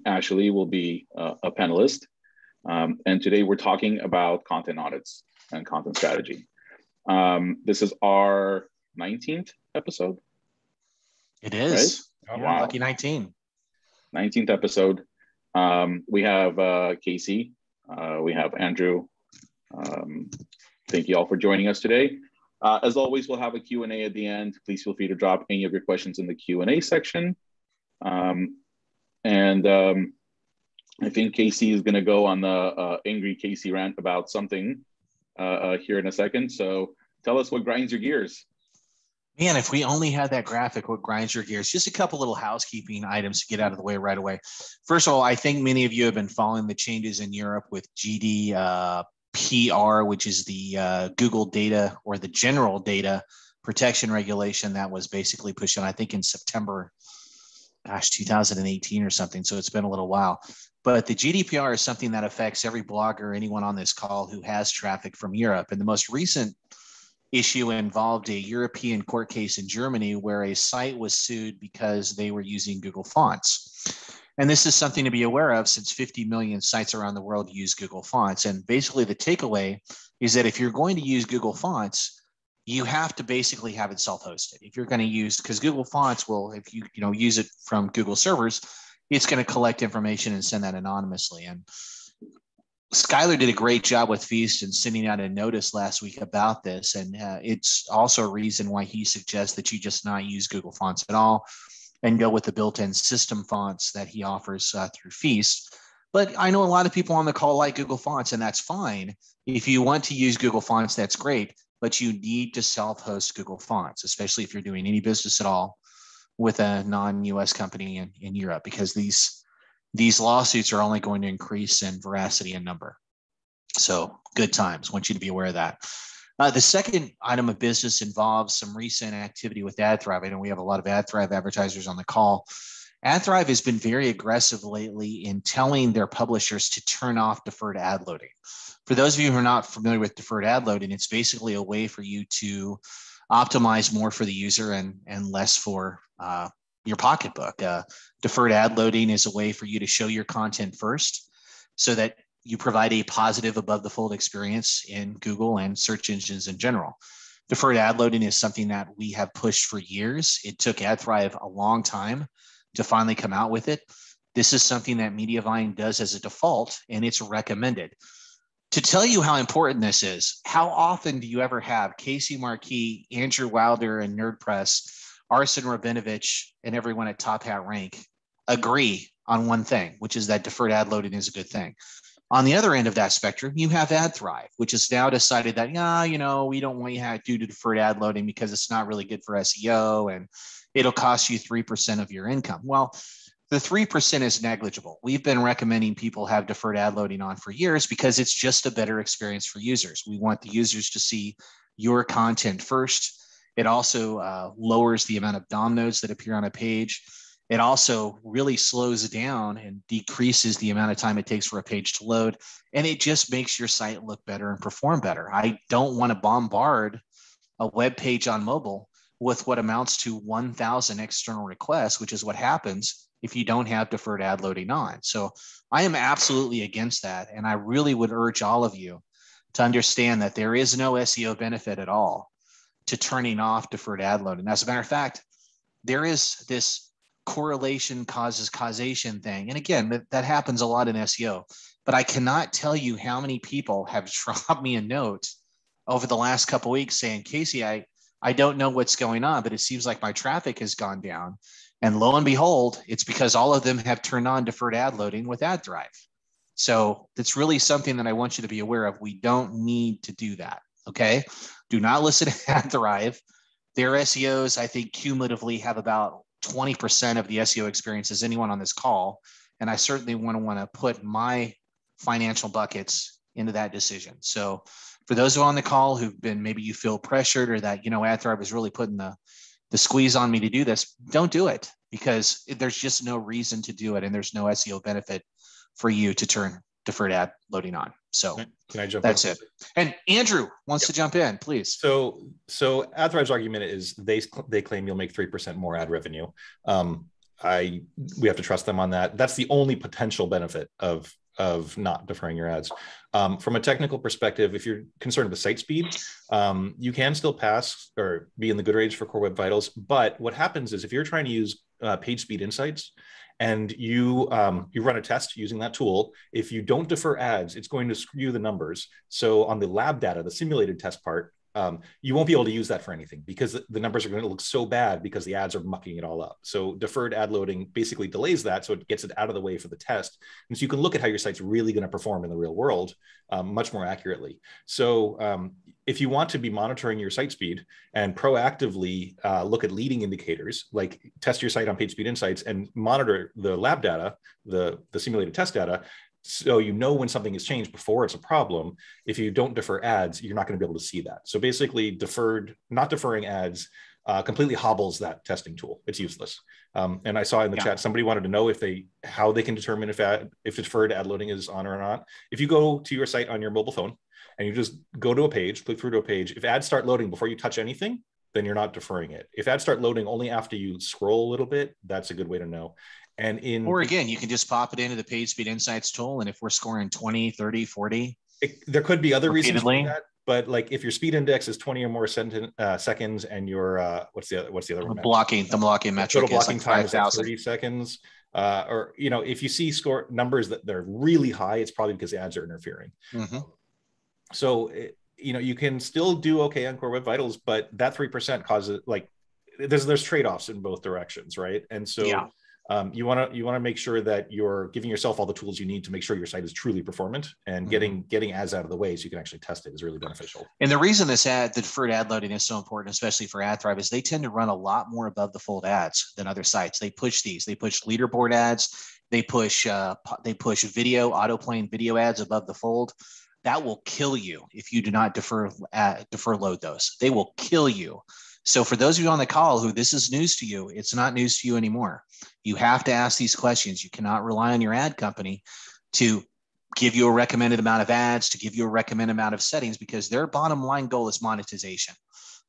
Ashley will be a panelist. And today we're talking about content audits and content strategy. This is our 19th episode. It is. Right? Oh, wow. Lucky 19. 19th episode. We have Casey. We have Andrew. Thank you all for joining us today. As always, we'll have a Q&A at the end. Please feel free to drop any of your questions in the Q&A section. I think Casey is going to go on the angry Casey rant about something here in a second. So tell us what grinds your gears. Man, if we only had that graphic, what grinds your gears? Just a couple little housekeeping items to get out of the way right away. First of all, I think many of you have been following the changes in Europe with GDPR, which is the Google data or the general data protection regulation that was basically pushed in, I think, in September, 2018 or something. So it's been a little while. But the GDPR is something that affects every blogger, anyone on this call who has traffic from Europe. And the most recent issue involved a European court case in Germany where a site was sued because they were using Google Fonts. And this is something to be aware of since 50 million sites around the world use Google Fonts. And basically the takeaway is that if you're going to use Google Fonts, you have to basically have it self-hosted. If you're going to use, because Google Fonts will, if you use it from Google servers, it's going to collect information and send that anonymously. And Skylar did a great job with Feast and sending out a notice last week about this. And it's also a reason why he suggests that you just not use Google Fonts at all and go with the built-in system fonts that he offers through Feast. But I know a lot of people on the call like Google Fonts, and that's fine. If you want to use Google Fonts, that's great. But you need to self-host Google Fonts, especially if you're doing any business at all with a non-US company in Europe, because these lawsuits are only going to increase in veracity and number. So good times. I want you to be aware of that. The second item of business involves some recent activity with AdThrive. I know we have a lot of AdThrive advertisers on the call. AdThrive has been very aggressive lately in telling their publishers to turn off deferred ad loading. For those of you who are not familiar with deferred ad loading, it's basically a way for you to optimize more for the user and less for your pocketbook. Deferred ad loading is a way for you to show your content first so that you provide a positive above the fold experience in Google and search engines in general. Deferred ad loading is something that we have pushed for years. It took AdThrive a long time to finally come out with it. This is something that Mediavine does as a default, and it's recommended. To tell you how important this is, how often do you ever have Casey Markee, Andrew Wilder, and NerdPress, Arsen Rabinovich, and everyone at Top Hat Rank agree on one thing, which is that deferred ad loading is a good thing? On the other end of that spectrum, you have AdThrive, which has now decided that, we don't want you to do deferred ad loading because it's not really good for SEO and it'll cost you 3% of your income. Well, the 3% is negligible. We've been recommending people have deferred ad loading on for years because it's just a better experience for users. We want the users to see your content first. It also lowers the amount of DOM nodes that appear on a page. It also really slows down and decreases the amount of time it takes for a page to load. And it just makes your site look better and perform better. I don't want to bombard a web page on mobile with what amounts to 1,000 external requests, which is what happens if you don't have deferred ad loading on. So I am absolutely against that. And I really would urge all of you to understand that there is no SEO benefit at all to turning off deferred ad loading. As a matter of fact, there is this correlation causes causation thing. And again, that happens a lot in SEO, but I cannot tell you how many people have dropped me a note over the last couple of weeks saying, Casey, I don't know what's going on, but it seems like my traffic has gone down. And lo and behold, it's because all of them have turned on deferred ad loading with AdThrive. So that's really something that I want you to be aware of. We don't need to do that. Okay. Do not listen to AdThrive. Their SEOs, I think, cumulatively have about 20% of the SEO experience as anyone on this call. And I certainly want to put my financial buckets into that decision. So for those who are on the call who've been, maybe you feel pressured or that, AdThrive is really putting the squeeze on me to do this, don't do it because there's just no reason to do it. And there's no SEO benefit for you to turn deferred ad loading on. So can I jump that's in? it. And Andrew wants to jump in, please. So AdThrive's argument is they claim you'll make 3% more ad revenue. we have to trust them on that. That's the only potential benefit of not deferring your ads. From a technical perspective, if you're concerned with site speed, you can still pass or be in the good range for Core Web Vitals. But what happens is if you're trying to use page speed insights and you run a test using that tool, if you don't defer ads, it's going to skew the numbers. So on the lab data, the simulated test part, you won't be able to use that for anything because the numbers are going to look so bad because the ads are mucking it all up. So deferred ad loading basically delays that, so it gets it out of the way for the test. And so you can look at how your site's really going to perform in the real world much more accurately. So if you want to be monitoring your site speed and proactively look at leading indicators, like test your site on PageSpeed Insights and monitor the lab data, the simulated test data, so you know when something has changed before it's a problem. If you don't defer ads, you're not going to be able to see that. So basically not deferring ads completely hobbles that testing tool. It's useless. And I saw in the chat, somebody wanted to know how they can determine if deferred ad loading is on or not. If you go to your site on your mobile phone and you just go to a page, click through to a page, if ads start loading before you touch anything, then you're not deferring it. If ads start loading only after you scroll a little bit, that's a good way to know. Or again, you can just pop it into the PageSpeed Insights tool. And if we're scoring 20, 30, 40. There could be other reasons for that. But like if your speed index is 20 or more seconds and your, what's the other one? The blocking metric total blocking is like time is like 30 seconds. Or, if you see score numbers that they're really high, it's probably because the ads are interfering. Mm-hmm. So, you can still do okay on Core Web Vitals, but that 3% causes there's trade-offs in both directions, right? And so you want to make sure that you're giving yourself all the tools you need to make sure your site is truly performant, and getting ads out of the way so you can actually test it is really beneficial. And the reason the deferred ad loading is so important, especially for AdThrive, is they tend to run a lot more above the fold ads than other sites. They push leaderboard ads. They push video, auto-playing video ads above the fold. That will kill you if you do not defer load those. They will kill you. So for those of you on the call who this is news to you, it's not news to you anymore. You have to ask these questions. You cannot rely on your ad company to give you a recommended amount of ads, to give you a recommended amount of settings, because their bottom line goal is monetization.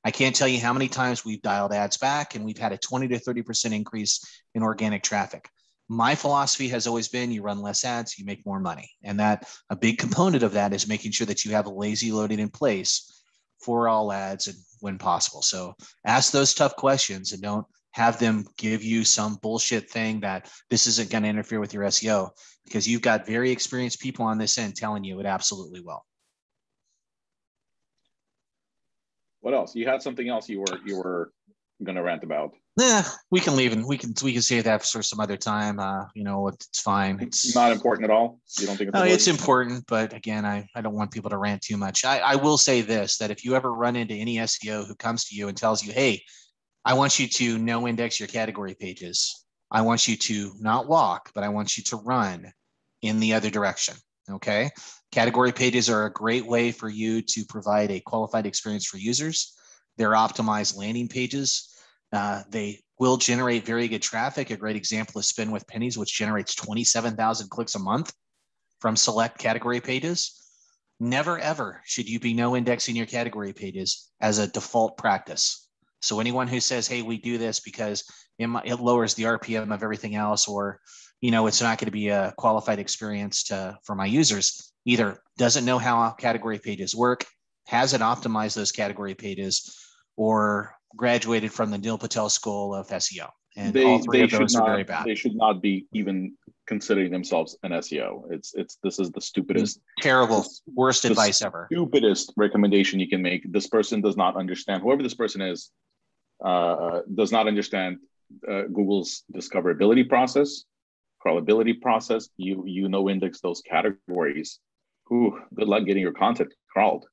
I can't tell you how many times we've dialed ads back and we've had a 20 to 30% increase in organic traffic. My philosophy has always been you run less ads, you make more money. And that a big component of that is making sure that you have a lazy loading in place for all ads and when possible. So ask those tough questions and don't have them give you some bullshit thing that this isn't going to interfere with your SEO, because you've got very experienced people on this end telling you it absolutely will. What else? You had something else you were going to rant about. We can leave and we can save that for some other time. It's fine. It's not important at all. You don't think it's important? It's important, but again, I don't want people to rant too much. I will say this, that if you ever run into any SEO who comes to you and tells you, hey, I want you to no index your category pages. I want you to not walk, but I want you to run in the other direction. Okay. Category pages are a great way for you to provide a qualified experience for users. They're optimized landing pages. They will generate very good traffic. A great example is Spin with Pennies, which generates 27,000 clicks a month from select category pages. Never, ever should you be no indexing your category pages as a default practice. So anyone who says, hey, we do this because it lowers the RPM of everything else, or, it's not going to be a qualified experience for my users, either doesn't know how category pages work, hasn't optimized those category pages, or graduated from the Neil Patel School of SEO. And all three of those are very bad. They should not be even considering themselves an SEO. This is the stupidest, terrible, worst advice ever. Stupidest recommendation you can make. This person does not understand, whoever this person is, does not understand Google's discoverability process, crawlability process. You index those categories. Ooh, good luck getting your content crawled.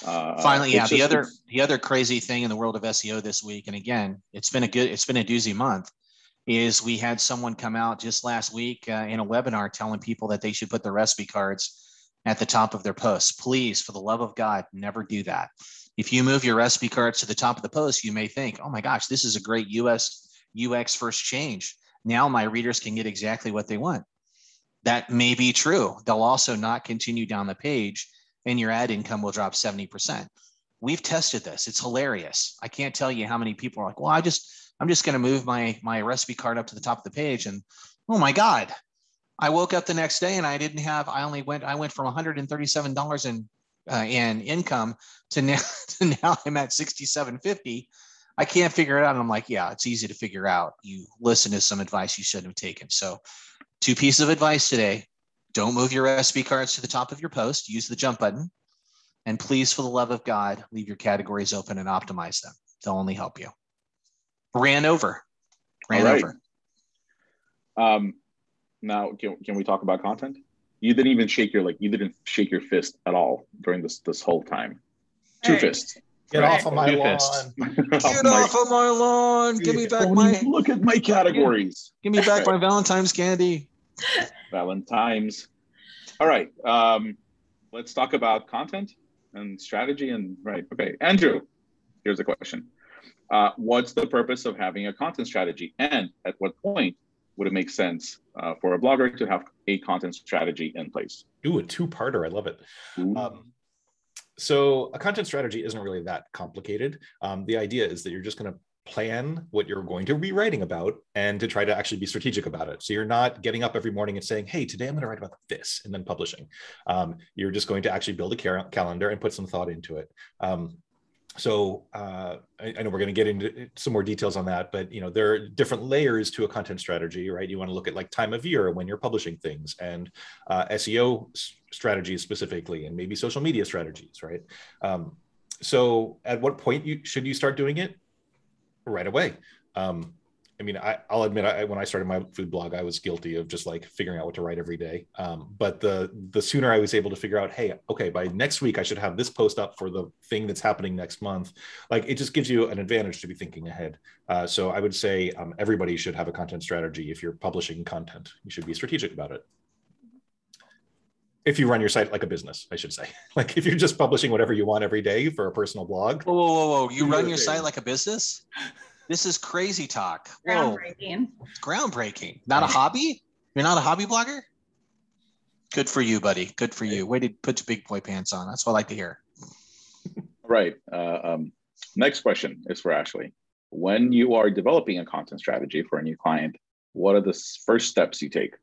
Finally, the other crazy thing in the world of SEO this week, and again, it's been a doozy month, is we had someone come out just last week in a webinar telling people that they should put the recipe cards at the top of their posts. Please, for the love of God, never do that. If you move your recipe cards to the top of the post, you may think, oh my gosh, this is a great UX first change. Now my readers can get exactly what they want. That may be true. They'll also not continue down the page, and your ad income will drop 70%. We've tested this. It's hilarious. I can't tell you how many people are like, well, I'm just going to move my recipe card up to the top of the page, and oh my God, I woke up the next day and I went from $137 in income to now I'm at $67.50. I can't figure it out. And I'm like, yeah, it's easy to figure out. You listen to some advice you shouldn't have taken. So 2 pieces of advice today. Don't move your recipe cards to the top of your post. Use the jump button. And please, for the love of God, leave your categories open and optimize them. They'll only help you. Ran over. Now, can we talk about content? You didn't even shake your fist at all during this whole time. Two fists. Get off of my lawn. Get off of my lawn. Give me back look at my categories. Give me back my Valentine's candy. Valentine's. All right. Let's talk about content and strategy. Okay, Andrew, here's a question. What's the purpose of having a content strategy? And at what point would it make sense for a blogger to have a content strategy in place? Ooh, a 2-parter. I love it. So a content strategy isn't really that complicated. The idea is that you're just going to plan what you're going to be writing about and to try to actually be strategic about it. So you're not getting up every morning and saying, hey, today I'm going to write about this and then publishing. You're just going to actually build a calendar and put some thought into it. So I know we're going to get into some more details on that, but there are different layers to a content strategy, right? You want to look at like time of year when you're publishing things, and SEO strategies specifically, and maybe social media strategies, right? So at what point should you start doing it? Right away. I'll admit, when I started my food blog, I was guilty of just like figuring out what to write every day. But the sooner I was able to figure out, hey, okay, by next week, I should have this post up for the thing that's happening next month. Like, it just gives you an advantage to be thinking ahead. So I would say everybody should have a content strategy. If you're publishing content, you should be strategic about it. If you run your site like a business, I should say. Like, if you're just publishing whatever you want every day for a personal blog. Whoa. You run your site like a business? This is crazy talk. Groundbreaking. It's groundbreaking. Not a hobby? You're not a hobby blogger? Good for you, buddy. Good for you. Way to put your big boy pants on. That's what I like to hear. All right. Next question is for Ashley. When you are developing a content strategy for a new client, what are the first steps you take?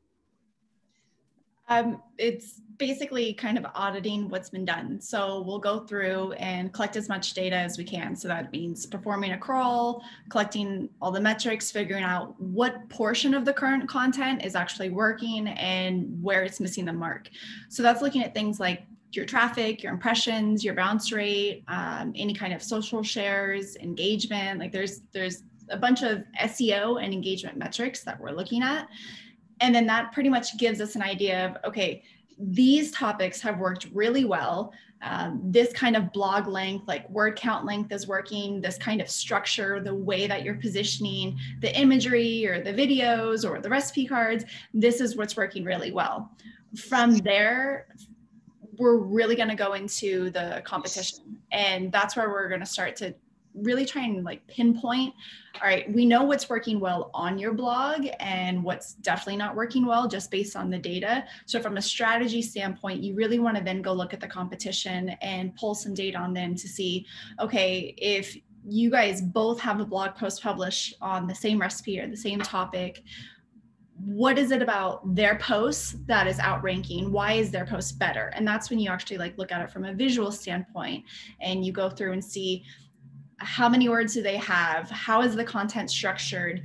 It's basically kind of auditing what's been done. So we'll go through and collect as much data as we can. So that means performing a crawl, collecting all the metrics, figuring out what portion of the current content is actually working and where it's missing the mark. So that's looking at things like your traffic, your impressions, your bounce rate, any kind of social shares, engagement. Like there's a bunch of SEO and engagement metrics that we're looking at. And then that pretty much gives us an idea of, okay, these topics have worked really well. This kind of blog length, like word count length is working, this kind of structure, the way that you're positioning the imagery or the videos or the recipe cards, this is what's working really well. From there, we're really going to go into the competition. And that's where we're going to start to really try and like pinpoint, all right, we know what's working well on your blog and what's definitely not working well just based on the data. So from a strategy standpoint, you really want to then go look at the competition and pull some data on them to see, okay, if you guys both have a blog post published on the same recipe or the same topic, what is it about their posts that is outranking? Why is their post better? And that's when you actually like look at it from a visual standpoint and you go through and see, how many words do they have? How is the content structured?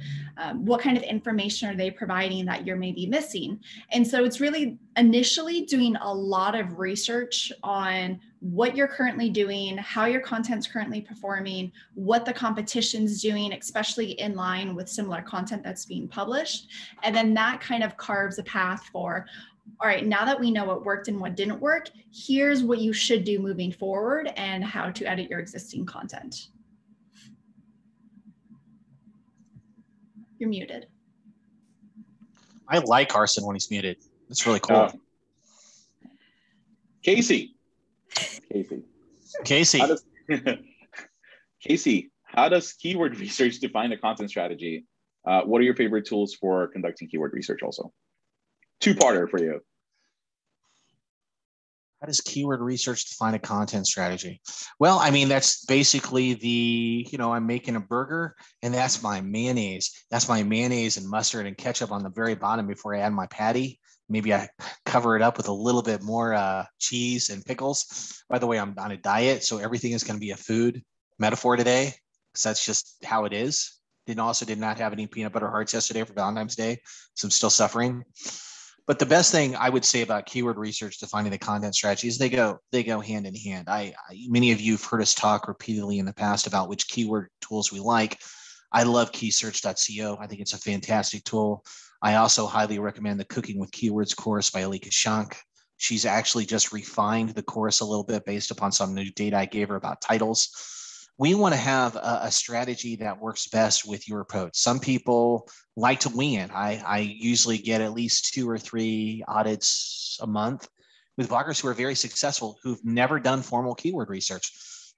What kind of information are they providing that you're maybe missing? And so it's really initially doing a lot of research on what you're currently doing, how your content's currently performing, what the competition's doing, especially in line with similar content that's being published. And then that kind of carves a path for, all right, now that we know what worked and what didn't work, here's what you should do moving forward and how to edit your existing content. You're muted. I like Carson when he's muted. That's really cool. Casey. Casey, how does keyword research define a content strategy? What are your favorite tools for conducting keyword research also? Two-parter for you. How does keyword research define a content strategy? Well, I mean, that's basically I'm making a burger and that's my mayonnaise. That's my mayonnaise and mustard and ketchup on the very bottom before I add my patty. Maybe I cover it up with a little bit more cheese and pickles. By the way, I'm on a diet, so everything is going to be a food metaphor today, because that's just how it is. Did not have any peanut butter hearts yesterday for Valentine's Day, so I'm still suffering. But the best thing I would say about keyword research defining the content strategy is they go hand in hand. Many of you have heard us talk repeatedly in the past about which keyword tools we like. I love keysearch.co. I think it's a fantastic tool. I also highly recommend the Cooking with Keywords course by Alika Shank. She's actually just refined the course a little bit based upon some new data I gave her about titles. We want to have a strategy that works best with your approach. Some people like to wing it. I usually get at least 2 or 3 audits a month with bloggers who are very successful, who've never done formal keyword research.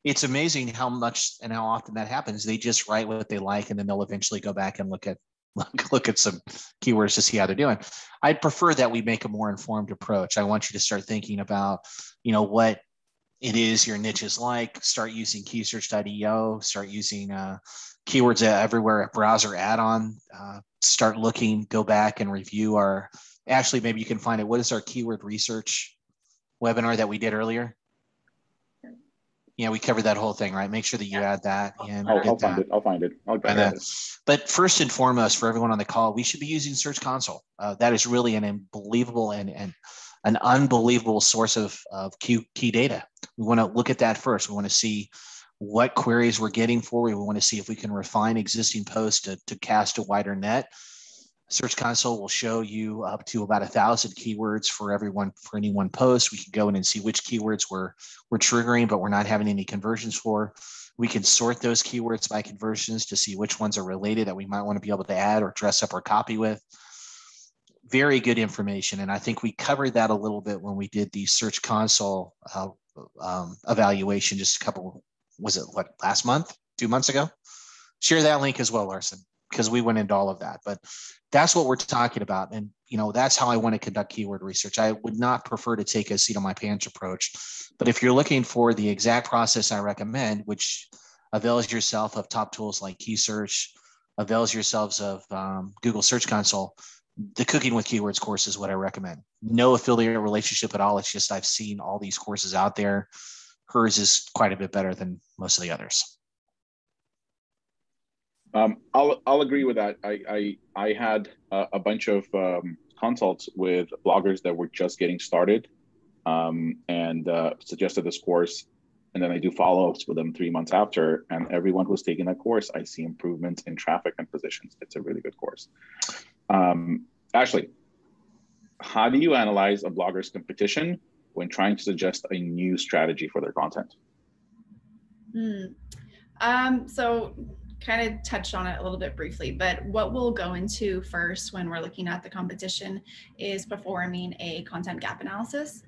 It's amazing how much and how often that happens. They just write what they like, and then they'll eventually go back and look at some keywords to see how they're doing. I'd prefer that we make a more informed approach. I want you to start thinking about, what it is your niche is like. Start using keysearch.io, start using keywords everywhere, a browser add-on. Start looking, go back and review actually, maybe you can find it. What is our keyword research webinar that we did earlier? Yeah, we covered that whole thing, right? Make sure that you add that and I'll find it. I'll find it. But first and foremost, for everyone on the call, we should be using Search Console. That is really an unbelievable and an unbelievable source of key data. We want to look at that first. We want to see what queries we're getting for. We want to see if we can refine existing posts to cast a wider net. Search Console will show you up to about 1,000 keywords for any one post. We can go in and see which keywords we're triggering, but we're not having any conversions for. We can sort those keywords by conversions to see which ones are related that we might want to be able to add or dress up our copy with. Very good information. And I think we covered that a little bit when we did the Search Console evaluation just last month, 2 months ago? Share that link as well, Larson, because we went into all of that. But that's what we're talking about. And, that's how I want to conduct keyword research. I would not prefer to take a seat on my pants approach. But if you're looking for the exact process I recommend, which avails yourself of top tools like KeySearch, avails yourselves of Google Search Console, the Cooking with Keywords course is what I recommend. No affiliate relationship at all. It's just I've seen all these courses out there. Hers is quite a bit better than most of the others. I'll agree with that. I had a bunch of consults with bloggers that were just getting started and suggested this course. And then I do follow-ups with them 3 months after. And everyone who's taking that course, I see improvements in traffic and positions. It's a really good course. Ashley, how do you analyze a blogger's competition when trying to suggest a new strategy for their content? So kind of touched on it a little bit briefly, but what we'll go into first when we're looking at the competition is performing a content gap analysis.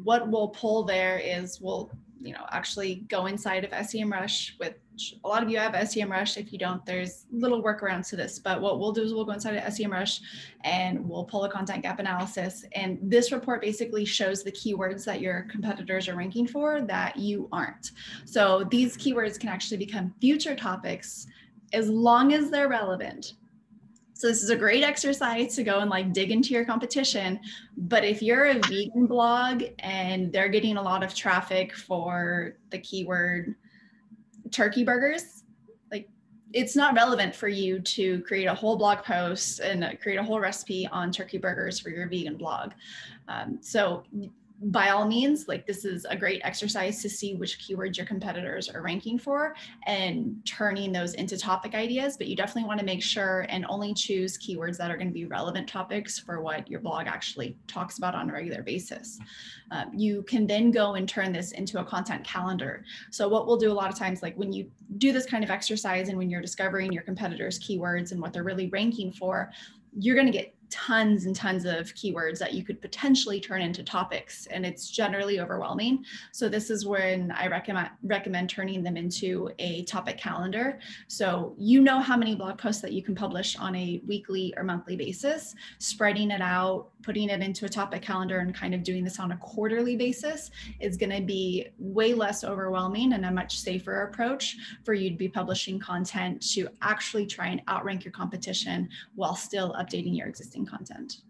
What we'll pull there is we'll actually go inside of SEMrush, which a lot of you have SEMrush. If you don't, there's little workarounds to this, but what we'll do is we'll go inside of SEMrush and we'll pull a content gap analysis. And this report basically shows the keywords that your competitors are ranking for that you aren't. So these keywords can actually become future topics as long as they're relevant. So this is a great exercise to go and dig into your competition. But if you're a vegan blog and they're getting a lot of traffic for the keyword turkey burgers, it's not relevant for you to create a whole blog post and create a whole recipe on turkey burgers for your vegan blog. So by all means, this is a great exercise to see which keywords your competitors are ranking for and turning those into topic ideas, but you definitely want to make sure and only choose keywords that are going to be relevant topics for what your blog actually talks about on a regular basis. You can then go and turn this into a content calendar. So what we'll do a lot of times, when you do this kind of exercise and when you're discovering your competitors' keywords and what they're really ranking for, you're going to get tons and tons of keywords that you could potentially turn into topics, and it's generally overwhelming. So this is when I recommend turning them into a topic calendar. So you know how many blog posts that you can publish on a weekly or monthly basis, spreading it out, putting it into a topic calendar, and kind of doing this on a quarterly basis is going to be way less overwhelming and a much safer approach for you to be publishing content to actually try and outrank your competition while still updating your existing content.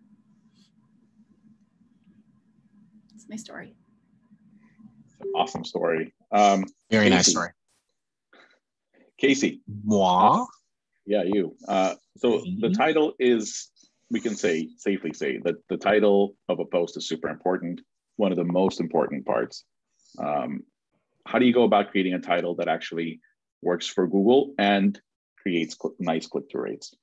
That's my story. Awesome story. Very Casey. nice story. Casey. Moi? Yeah, you. So the title is, we can safely say that the title of a post is super important, one of the most important parts. How do you go about creating a title that actually works for Google and creates nice click-through rates?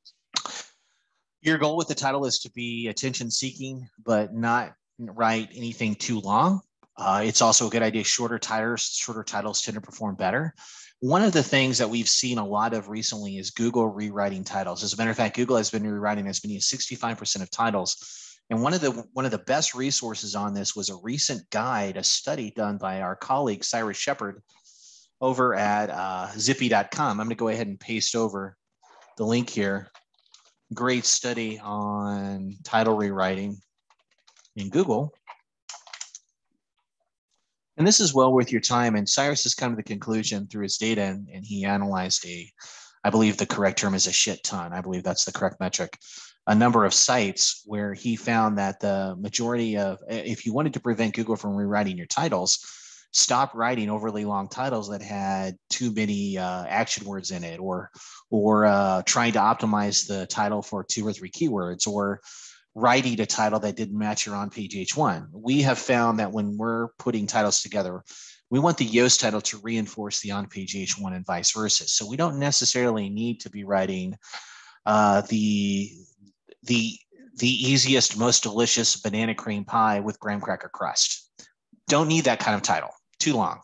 Your goal with the title is to be attention-seeking, but not write anything too long. It's also a good idea. Shorter titles tend to perform better. One of the things that we've seen a lot of recently is Google rewriting titles. As a matter of fact, Google has been rewriting as many as 65% of titles. And one of the best resources on this was a recent guide, a study done by our colleague Cyrus Shepard over at zippy.com. I'm going to go ahead and paste over the link here. Great study on title rewriting in Google. And this is well worth your time. And Cyrus has come to the conclusion through his data, and he analyzed I believe the correct term is a shit ton. I believe that's the correct metric. A number of sites where he found that the majority of, if you wanted to prevent Google from rewriting your titles, stop writing overly long titles that had too many action words in it, or trying to optimize the title for 2 or 3 keywords, or writing a title that didn't match your on-page H1. We have found that when we're putting titles together, we want the Yoast title to reinforce the on-page H1 and vice versa. So we don't necessarily need to be writing the easiest, most delicious banana cream pie with graham cracker crust. Don't need that kind of title. Too long.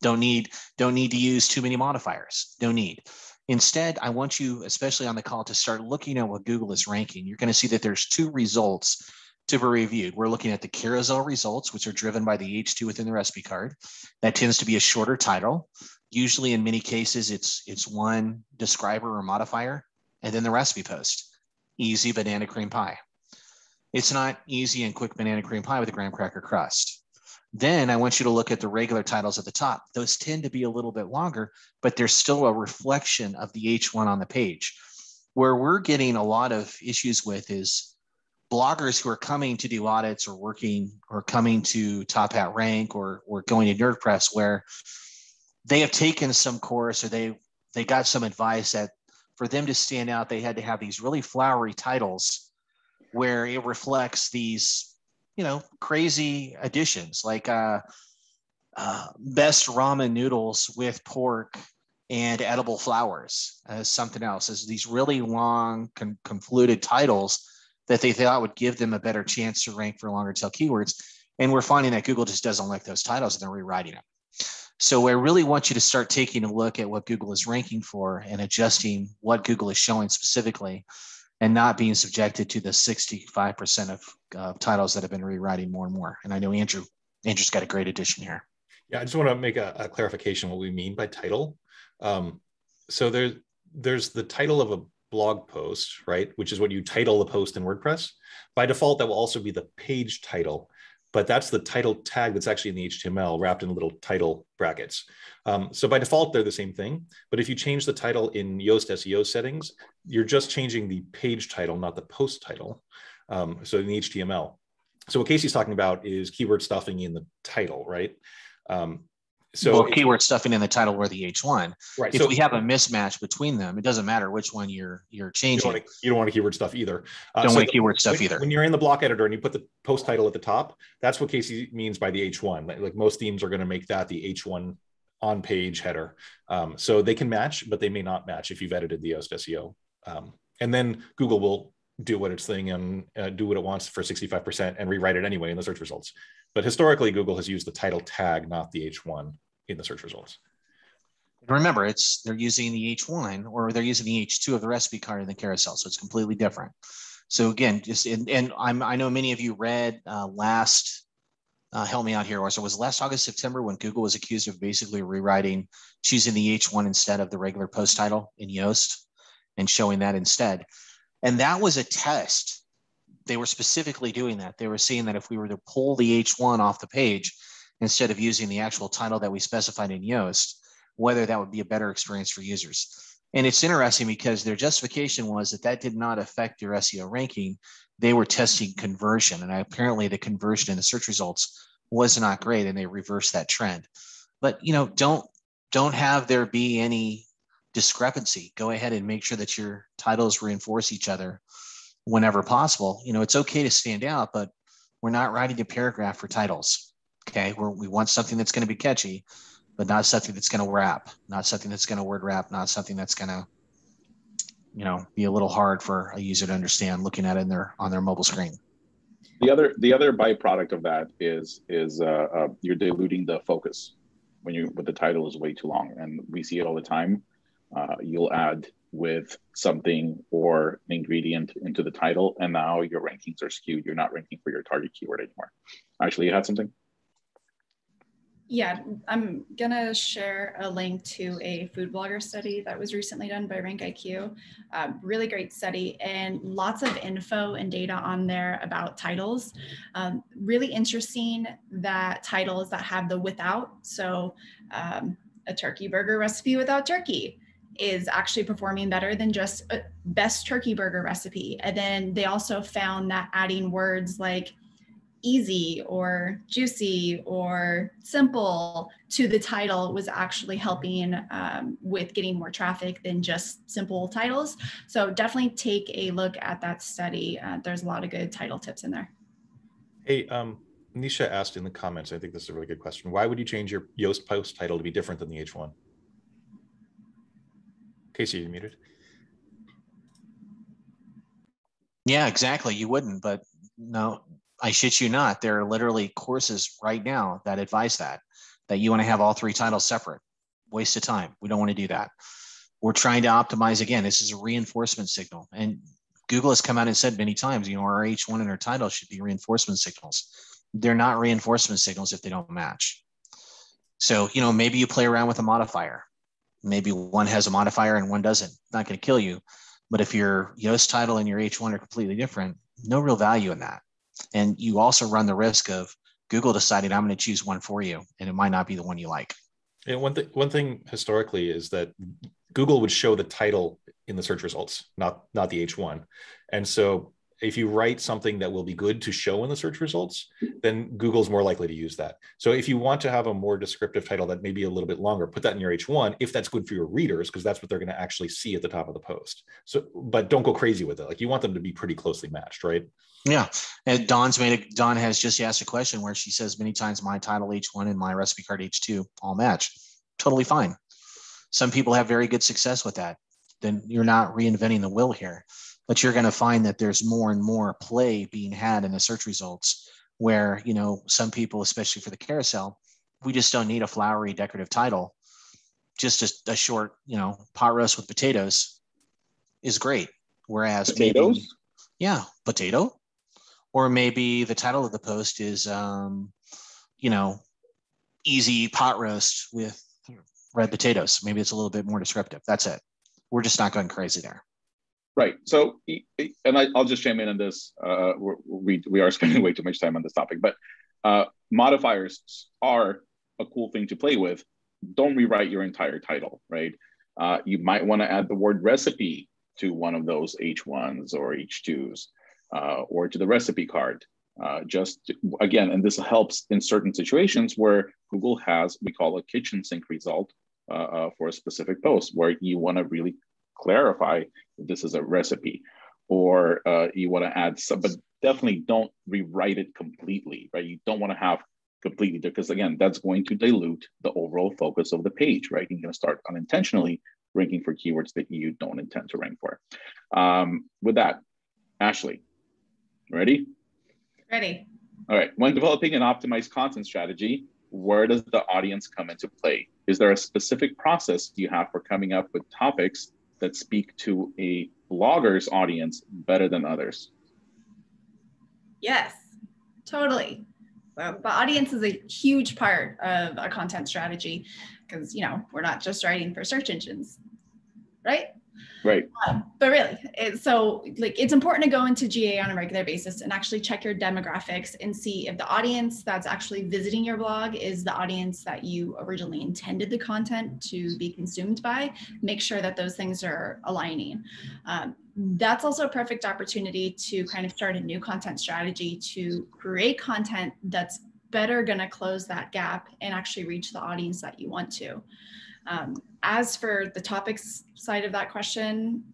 Don't need to use too many modifiers. Don't need. Instead, I want you, especially on the call, to start looking at what Google is ranking. You're going to see that there's 2 results to be reviewed. We're looking at the carousel results, which are driven by the H2 within the recipe card. That tends to be a shorter title. Usually, in many cases, it's one describer or modifier, and then the recipe post. Easy banana cream pie. It's not easy and quick banana cream pie with a graham cracker crust. Then I want you to look at the regular titles at the top. Those tend to be a little bit longer, but there's still a reflection of the H1 on the page. Where we're getting a lot of issues with is bloggers who are coming to do audits or coming to Top Hat Rank or going to NerdPress, where they have taken some course or they got some advice that for them to stand out, they had to have these really flowery titles where it reflects these, crazy additions like best ramen noodles with pork and edible flowers as something else, as these really long convoluted titles that they thought would give them a better chance to rank for longer tail keywords. And we're finding that Google just doesn't like those titles and they're rewriting them. So I really want you to start taking a look at what Google is ranking for and adjusting what Google is showing specifically, and not being subjected to the 65% of titles that have been rewriting more and more. And I know Andrew's got a great addition here. Yeah, I just want to make a clarification what we mean by title. So there's the title of a blog post, right? Which is what you title the post in WordPress. By default, that will also be the page title, but that's the title tag that's actually in the HTML wrapped in little title brackets. So by default, they're the same thing. But if you change the title in Yoast SEO settings, you're just changing the page title, not the post title. So in the HTML. So what Casey's talking about is keyword stuffing in the title, right? Keyword stuffing in the title or the H1. Right. If we have a mismatch between them, it doesn't matter which one you're changing. You don't want to keyword stuff either. Keyword stuff either. When you're in the block editor and you put the post title at the top, that's what Casey means by the H1. Like most themes are going to make that the H1 on page header. So they can match, but they may not match if you've edited the Yoast SEO. And then Google will do what its thing and do what it wants for 65% and rewrite it anyway in the search results. But historically, Google has used the title tag, not the H1 in the search results. Remember, they're using the H1 or they're using the H2 of the recipe card in the carousel. So it's completely different. So again, I know many of you read help me out here. So it was last August, September when Google was accused of basically rewriting, choosing the H1 instead of the regular post title in Yoast and showing that instead. And that was a test. They were specifically doing that. They were seeing that if we were to pull the H1 off the page instead of using the actual title that we specified in Yoast, whether that would be a better experience for users. And it's interesting because their justification was that did not affect your SEO ranking. They were testing conversion, and apparently the conversion in the search results was not great, and they reversed that trend. But don't have there be any discrepancy. Go ahead and make sure that your titles reinforce each other whenever possible. It's okay to stand out, but we're not writing a paragraph for titles. Okay, we want something that's going to be catchy, but not something that's going to wrap, not something that's going to word wrap, not something that's going to, be a little hard for a user to understand looking at it on their mobile screen. The other byproduct of that is you're diluting the focus when the title is way too long, and we see it all the time. You'll add with something or an ingredient into the title, and now your rankings are skewed. You're not ranking for your target keyword anymore. Actually, you had something? Yeah, I'm gonna share a link to a food blogger study that was recently done by RankIQ. Really great study and lots of info and data on there about titles. Really interesting that titles that have the without, so a turkey burger recipe without turkey is actually performing better than just a best turkey burger recipe. And then they also found that adding words like easy or juicy or simple to the title was actually helping with getting more traffic than just simple titles. So definitely take a look at that study. There's a lot of good title tips in there. Hey, Nisha asked in the comments, I think this is a really good question. Why would you change your Yoast post title to be different than the H1? Casey, you're muted. Yeah, exactly. You wouldn't, but no, I shit you not. There are literally courses right now that advise that you want to have all three titles separate. Waste of time. We don't want to do that. We're trying to optimize. Again, this is a reinforcement signal. And Google has come out and said many times, our H1 and our title should be reinforcement signals. They're not reinforcement signals if they don't match. So, maybe you play around with a modifier. Maybe one has a modifier and one doesn't. Not going to kill you. But if your Yoast title and your H1 are completely different, no real value in that. And you also run the risk of Google deciding I'm going to choose one for you, and it might not be the one you like. And one thing historically is that Google would show the title in the search results, not the H1. And so if you write something that will be good to show in the search results, then Google's more likely to use that. So if you want to have a more descriptive title that may be a little bit longer, put that in your H1 if that's good for your readers, because that's what they're going to actually see at the top of the post. So, but don't go crazy with it. Like, you want them to be pretty closely matched, right? Yeah. And Dawn has just asked a question where she says many times my title H1 and my recipe card H2 all match. Totally fine. Some people have very good success with that. Then you're not reinventing the wheel here. But you're going to find that there's more and more play being had in the search results where, some people, especially for the carousel, we just don't need a flowery decorative title. Just a short, pot roast with potatoes is great. Whereas potatoes? Potato. Or maybe the title of the post is, easy pot roast with red potatoes. Maybe it's a little bit more descriptive. That's it. We're just not going crazy there. Right. So, and I'll just chime in on this. We are spending way too much time on this topic, but modifiers are a cool thing to play with. Don't rewrite your entire title, right? You might want to add the word recipe to one of those H1s or H2s, or to the recipe card. Again, and this helps in certain situations where Google has, we call a kitchen sink result for a specific post, where you want to really clarify this is a recipe, or you want to add some, but definitely don't rewrite it completely, right? You don't want to have completely, because again, that's going to dilute the overall focus of the page, right? You're going to start unintentionally ranking for keywords that you don't intend to rank for. With that, Ashley, ready? Ready. All right. When developing an optimized content strategy, where does the audience come into play? Is there a specific process you have for coming up with topics that speak to a blogger's audience better than others? Yes, totally. So the audience is a huge part of a content strategy because, you know, we're not just writing for search engines, right? Right. But really, it's important to go into GA on a regular basis and actually check your demographics and see if the audience that's actually visiting your blog is the audience that you originally intended the content to be consumed by. Make sure that those things are aligning. That's also a perfect opportunity to kind of start a new content strategy to create content that's better going to close that gap and actually reach the audience that you want to. As for the topics side of that question,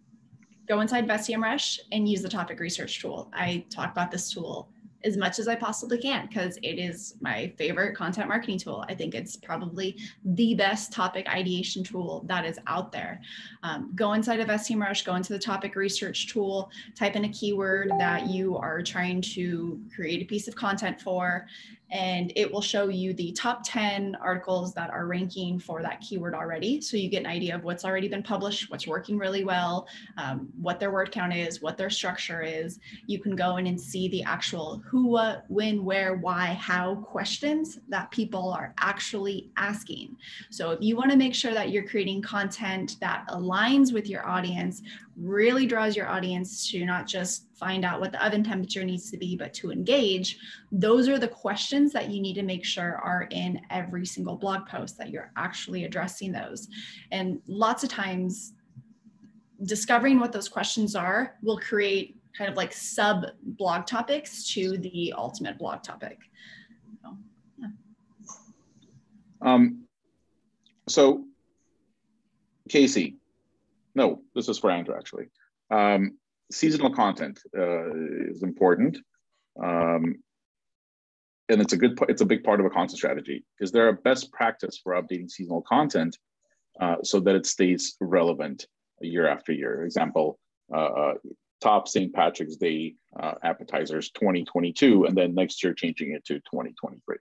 go inside of SEMrush and use the topic research tool. I talk about this tool as much as I possibly can because it is my favorite content marketing tool. I think it's probably the best topic ideation tool that is out there. Go inside of SEMrush, go into the topic research tool, type in a keyword that you are trying to create a piece of content for, and it will show you the top 10 articles that are ranking for that keyword already. So you get an idea of what's already been published, what's working really well, what their word count is, what their structure is. You can go in and see the actual who, what, when, where, why, how questions that people are actually asking. So if you want to make sure that you're creating content that aligns with your audience, really draws your audience to not just find out what the oven temperature needs to be, but to engage, those are the questions that you need to make sure are in every single blog post, that you're actually addressing those. And lots of times, discovering what those questions are will create kind of like sub blog topics to the ultimate blog topic. So, yeah. So Casey, no, this is for Andrew actually. Seasonal content is important, and it's a big part of a content strategy. Is there a best practice for updating seasonal content so that it stays relevant year after year? Example, top St. Patrick's Day appetizers 2022, and then next year changing it to 2023.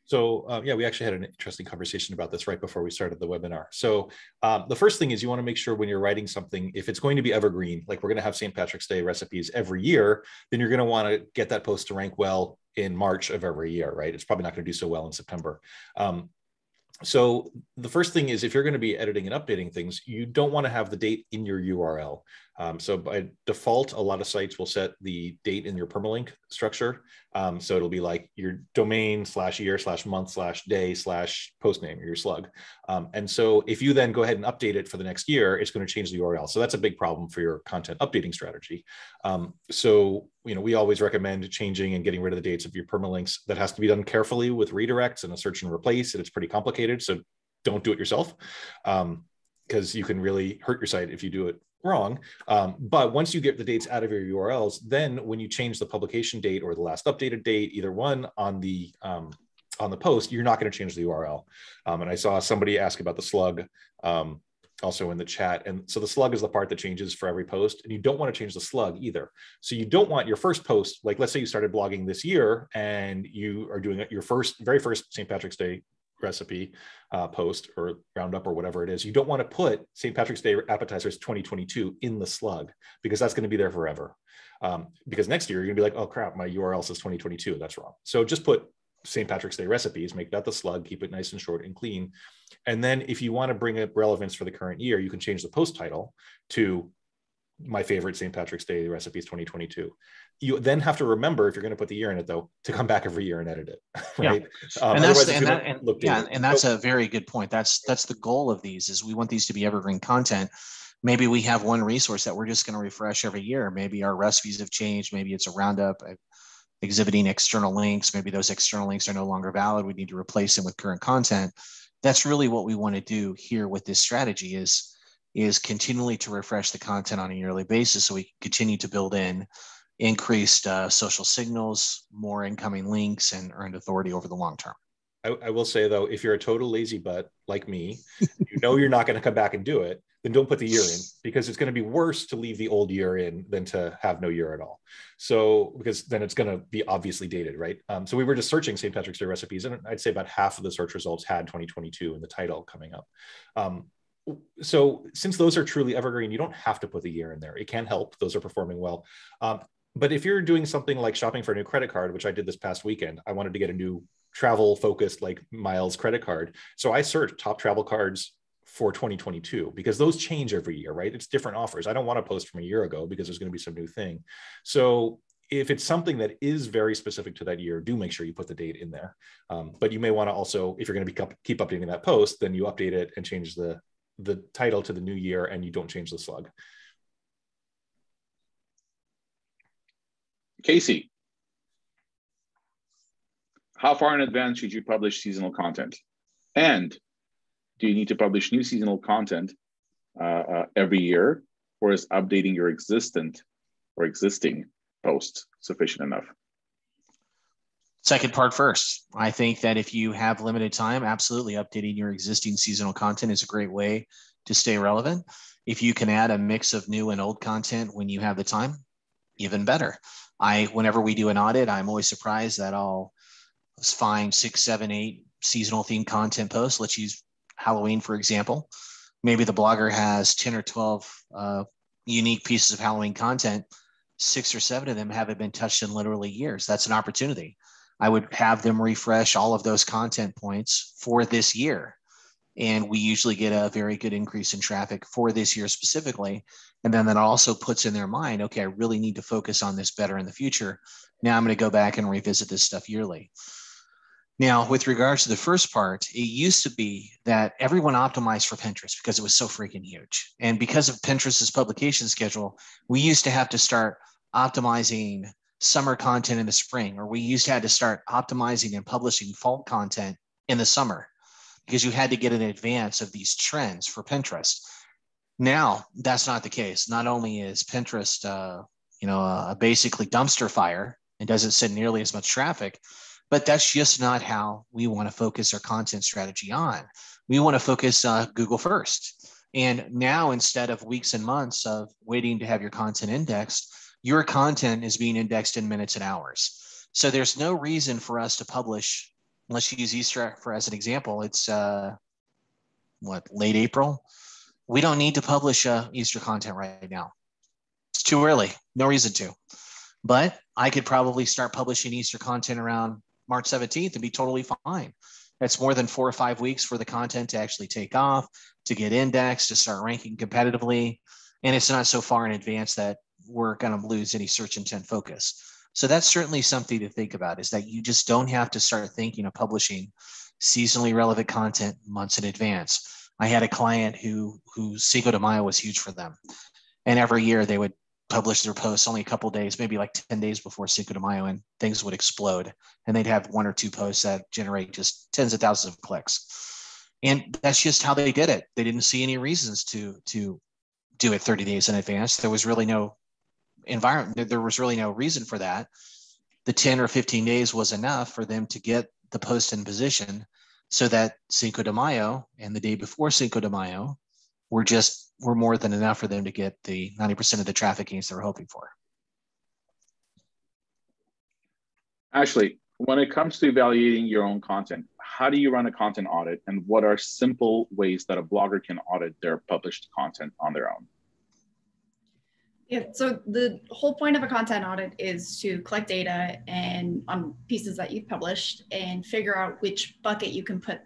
So yeah, we actually had an interesting conversation about this right before we started the webinar. So the first thing is you want to make sure when you're writing something, if it's going to be evergreen, like we're going to have St. Patrick's Day recipes every year, then you're going to want to get that post to rank well in March of every year, right? It's probably not going to do so well in September. So the first thing is if you're going to be editing and updating things, you don't want to have the date in your URL. So by default, a lot of sites will set the date in your permalink structure. So it'll be like your domain /year/month/day/post name, or your slug. And so if you then go ahead and update it for the next year, it's going to change the URL. So that's a big problem for your content updating strategy. So, you know, we always recommend changing and getting rid of the dates of your permalinks. That has to be done carefully with redirects and a search and replace, and it's pretty complicated. So don't do it yourself, because you can really hurt your site if you do it wrong. But once you get the dates out of your URLs, then when you change the publication date or the last updated date, either one on the post, you're not going to change the URL. And I saw somebody ask about the slug also in the chat. And so the slug is the part that changes for every post, and you don't want to change the slug either. So you don't want your first post, like let's say you started blogging this year and you are doing your very first St. Patrick's Day recipe post or roundup or whatever it is. You don't want to put St. Patrick's Day appetizers 2022 in the slug, because that's going to be there forever. Because next year you're going to be like, oh crap, my URL says 2022. That's wrong. So just put St. Patrick's Day recipes, make that the slug, keep it nice and short and clean. And then if you want to bring up relevance for the current year, you can change the post title to my favorite St. Patrick's Day recipes 2022. You then have to remember, if you're going to put the year in it though, to come back every year and edit it, right? Yeah. And that's a very good point. That's the goal of these, is we want these to be evergreen content. Maybe we have one resource that we're just going to refresh every year. Maybe our recipes have changed. Maybe it's a roundup exhibiting external links. Maybe those external links are no longer valid. We need to replace them with current content. That's really what we want to do here with this strategy, is continually to refresh the content on a yearly basis, so we can continue to build in increased social signals, more incoming links, and earned authority over the long term. I will say though, if you're a total lazy butt like me, you know you're not going to come back and do it, then don't put the year in, because it's going to be worse to leave the old year in than to have no year at all. So, because then it's going to be obviously dated, right? So we were just searching St. Patrick's Day recipes, and I'd say about half of the search results had 2022 in the title coming up. So since those are truly evergreen, you don't have to put the year in there. It can help. Those are performing well. But if you're doing something like shopping for a new credit card, which I did this past weekend, I wanted to get a new travel focused like miles credit card. So I searched top travel cards for 2022 because those change every year, right? It's different offers. I don't want to post from a year ago because there's going to be some new thing. So if it's something that is very specific to that year, do make sure you put the date in there. But you may want to also, if you're going to keep updating that post, then you update it and change the title to the new year, and you don't change the slug. Casey, how far in advance should you publish seasonal content? And do you need to publish new seasonal content every year, or is updating your existing posts sufficient enough? Second part first. I think that if you have limited time, absolutely updating your existing seasonal content is a great way to stay relevant. If you can add a mix of new and old content when you have the time, even better. Whenever we do an audit, I'm always surprised that I'll find 6, 7, 8 seasonal themed content posts. Let's use Halloween, for example. Maybe the blogger has 10 or 12 unique pieces of Halloween content. 6 or 7 of them haven't been touched in literally years. That's an opportunity. I would have them refresh all of those content points for this year. And we usually get a very good increase in traffic for this year specifically. And then that also puts in their mind, okay, I really need to focus on this better in the future. Now I'm going to go back and revisit this stuff yearly. Now, with regards to the first part, it used to be that everyone optimized for Pinterest because it was so freaking huge. And because of Pinterest's publication schedule, we used to have to start optimizing summer content in the spring, or we used to have to start optimizing and publishing fall content in the summer because you had to get in advance of these trends for Pinterest. Now, that's not the case. Not only is Pinterest, a basically dumpster fire and doesn't send nearly as much traffic, but that's just not how we want to focus our content strategy on. We want to focus Google first. And now, instead of weeks and months of waiting to have your content indexed, your content is being indexed in minutes and hours. So there's no reason for us to publish. Let's use Easter as an example. It's late April. We don't need to publish Easter content right now. It's too early. No reason to. But I could probably start publishing Easter content around March 17th and be totally fine. That's more than 4 or 5 weeks for the content to actually take off, to get indexed, to start ranking competitively. And it's not so far in advance that we're going to lose any search intent focus. So that's certainly something to think about, is that you just don't have to start thinking of publishing seasonally relevant content months in advance. I had a client who Cinco de Mayo was huge for them. And every year they would publish their posts only a couple of days, maybe like 10 days before Cinco de Mayo, and things would explode. And they'd have 1 or 2 posts that generate just tens of thousands of clicks. And that's just how they did it. They didn't see any reasons to do it 30 days in advance. There was really no environment. There was really no reason for that. The 10 or 15 days was enough for them to get the post in position so that Cinco de Mayo and the day before Cinco de Mayo were more than enough for them to get the 90% of the traffic gains they were hoping for. Ashley, when it comes to evaluating your own content, how do you run a content audit, and what are simple ways that a blogger can audit their published content on their own? Yeah, so the whole point of a content audit is to collect data and on pieces that you've published and figure out which bucket you can put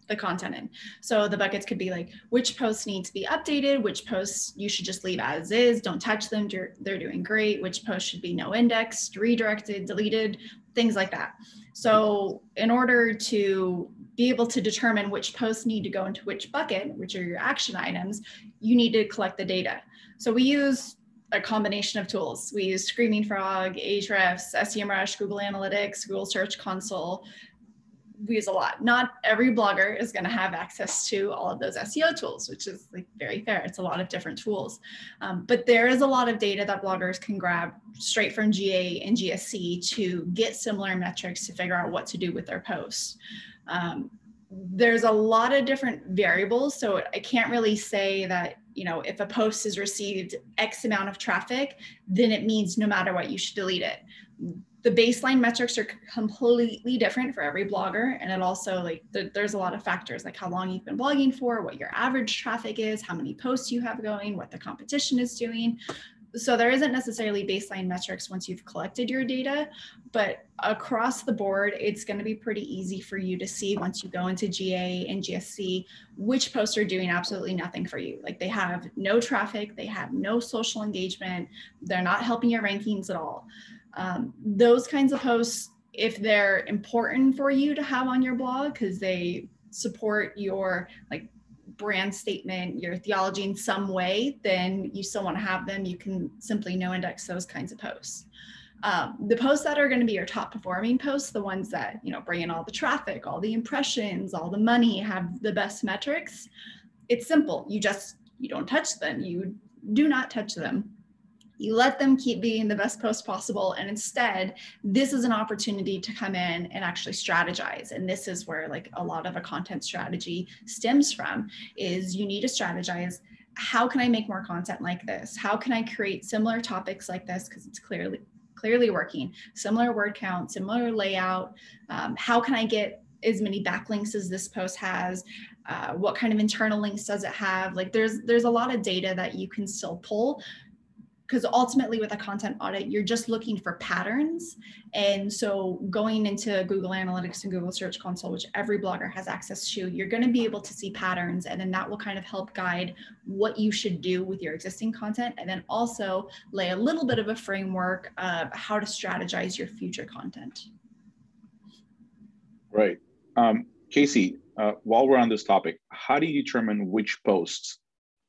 the content in. So the buckets could be like, which posts need to be updated, which posts you should just leave as is, don't touch them, they're doing great, which posts should be no indexed, redirected, deleted, things like that. So in order to be able to determine which posts need to go into which bucket, which are your action items, you need to collect the data. So we use a combination of tools. We use Screaming Frog, Ahrefs, SEMrush, Google Analytics, Google Search Console. We use a lot. Not every blogger is going to have access to all of those SEO tools, which is like very fair. It's a lot of different tools. But there is a lot of data that bloggers can grab straight from GA and GSC to get similar metrics to figure out what to do with their posts. There's a lot of different variables. So I can't really say that, if a post has received X amount of traffic, then it means no matter what, you should delete it. The baseline metrics are completely different for every blogger. And it also there's a lot of factors like how long you've been blogging for, what your average traffic is, how many posts you have going, what the competition is doing. So there isn't necessarily baseline metrics once you've collected your data, but across the board, it's going to be pretty easy for you to see once you go into GA and GSC, which posts are doing absolutely nothing for you. Like they have no traffic, they have no social engagement, they're not helping your rankings at all. Those kinds of posts, if they're important for you to have on your blog because they support your like brand statement, your theology in some way, then you still want to have them. You can simply no index those kinds of posts. The posts that are going to be your top performing posts, the ones that, you know, bring in all the traffic, all the impressions, all the money, have the best metrics. It's simple. You don't touch them. You do not touch them. You let them keep being the best post possible. And instead, this is an opportunity to come in and actually strategize. And this is where like a lot of a content strategy stems from, is you need to strategize. How can I make more content like this? How can I create similar topics like this? Because it's clearly working. Similar word count, similar layout. How can I get as many backlinks as this post has? What kind of internal links does it have? Like there's a lot of data that you can still pull, because ultimately with a content audit, you're just looking for patterns. And so going into Google Analytics and Google Search Console, which every blogger has access to, you're going to be able to see patterns, and then that will kind of help guide what you should do with your existing content, and then also lay a little bit of a framework of how to strategize your future content. Right. Casey, while we're on this topic, how do you determine which posts